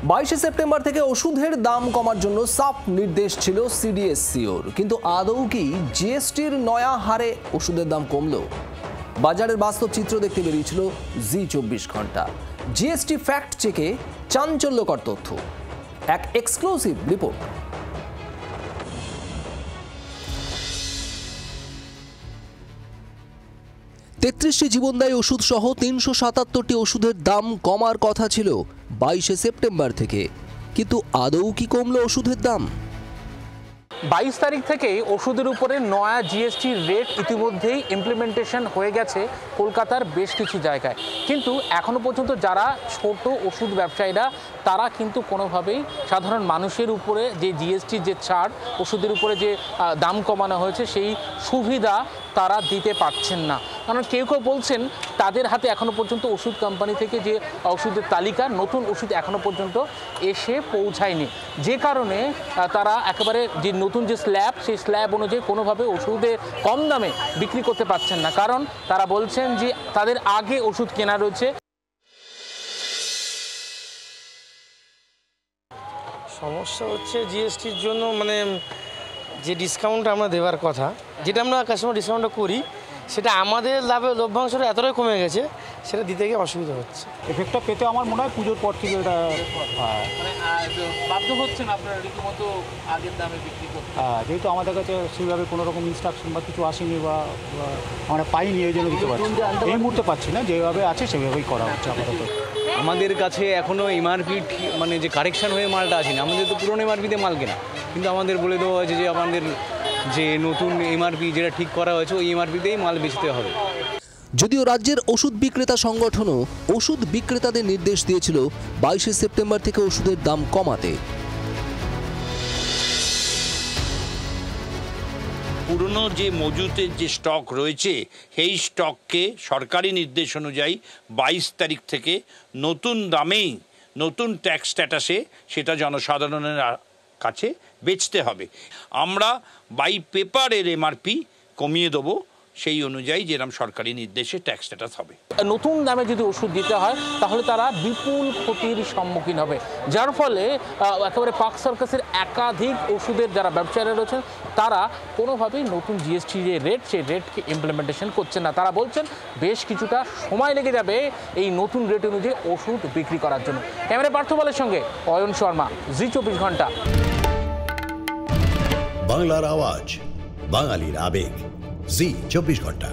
22 September থেকে ওষুধের দাম কমার জন্য সাফ নির্দেশ ছিল সিডিএসসিওর, কিন্তু আদৌ কি জিএসটির নয়া হারে ওষুধের দাম কমলো? বাজারের বাস্তব চিত্র দেখতে বেরিয়েছিল জি 24 ঘন্টা। জিএসটি ফ্যাক্ট চেকে চাঞ্চল্যকর তথ্য, এক এক্সক্লুসিভ রিপোর্ট। তেত্রিশটি জীবনদায়ী ওষুধ সহ 377টি ওষুধের দাম কমার কথা ছিল 22 সেপ্টেম্বর থেকে, কিন্তু আদৌ কি কমলো ওষুধের দাম? 22 তারিখ থেকে ওষুধের উপরে নয়া জিএসটি রেট ইতিমধ্যেই ইমপ্লিমেন্টেশন হয়ে গেছে কলকাতার বেশ কিছু জায়গায়, কিন্তু এখনো পর্যন্ত যারা ছোট ওষুধ ব্যবসায়ীরা তারা কিন্তু কোনোভাবেই সাধারণ মানুষের উপরে যে জিএসটি যে ছাড়, ওষুধের উপরে যে দাম কমানো হয়েছে সেই সুবিধা তারা দিতে পারছেন না। কারণ কেউ কেউ বলছেন তাদের হাতে এখনো পর্যন্ত ওষুধ কোম্পানি থেকে যে ওষুধের তালিকা, নতুন ওষুধ এখনো পর্যন্ত এসে পৌঁছায়নি, যে কারণে তারা একেবারে যে নতুন যে স্ল্যাব, সেই স্ল্যাব অনুযায়ী কোনোভাবে ওষুধে কম দামে বিক্রি করতে পারছেন না। কারণ তারা বলছেন যে তাদের আগে ওষুধ কেনা রয়েছে। সমস্যা হচ্ছে জিএসটির জন্য, মানে যে ডিসকাউন্ট আমরা দেওয়ার কথা, যেটা আমরা কাস্টমার ডিসকাউন্টটা করি, সেটা আমাদের লভ্যাংশটা এতটাই কমে গেছে, সেটা দিতে গিয়ে অসুবিধা হচ্ছে। এফেক্টটা পেতে আমার মনে হয় পুজোর পর থেকে এটা বাধ্য হচ্ছেন আপনারা রীতিমতো আগের দামে বিক্রি করতে। যেহেতু আমাদের কাছে সেইভাবে কোনো রকম ইনস্ট্রাকশন বা কিছু আসেনি বা আমরা পাইনি, এই জন্য দিতে পারছি এই মুহূর্তে পাচ্ছি না, যেভাবে আছে সেভাবেই করা হচ্ছে আপাতত। আমাদের কাছে এখনও এমআরপি মানে যে কারেকশান হয়ে মালটা আসেনি, আমাদের তো পুরনো এমআরপিতে মাল কেনা, কিন্তু আমাদের বলে দেওয়া হয়েছে যে আমাদের যে নতুন এমআরপি যেটা ঠিক করা হয়েছে ওই এমআরপিতেই মাল বেচতে হবে। যদিও রাজ্যের ওষুধ বিক্রেতা সংগঠনও ওষুধ বিক্রেতাদের নির্দেশ দিয়েছিল 22 সেপ্টেম্বর থেকে ওষুধের দাম কমাতে। পুরনো যে মজুতের যে স্টক রয়েছে সেই স্টককে সরকারি নির্দেশ অনুযায়ী 22 তারিখ থেকে নতুন দামেই, নতুন ট্যাক্স স্ট্যাটাসে সেটা জনসাধারণের কাছে বেচতে হবে। আমরা বাই পেপারের এমআরপি কমিয়ে দেবো, সেই অনুযায়ী যেরকম সরকারি নির্দেশে ট্যাক্স স্ট্যাটাস হবে। নতুন দামে যদি ওষুধ দিতে হয় তাহলে তারা বিপুল ক্ষতির সম্মুখীন হবে, যার ফলে একেবারে পার্ক সার্কাসের একাধিক ওষুধের যারা ব্যবসায়ীরা রয়েছেন তারা কোনোভাবেই নতুন জিএসটি যে রেট, সেই রেটকে ইমপ্লিমেন্টেশন করছেন না। তারা বলছেন বেশ কিছুটা সময় লেগে যাবে এই নতুন রেট অনুযায়ী ওষুধ বিক্রি করার জন্য। ক্যামেরা পার্থবালের সঙ্গে অয়ন শর্মা, জি 24 ঘন্টা। বাংলার আওয়াজ, বাঙালির আবেগ, জি 24 ঘন্টা।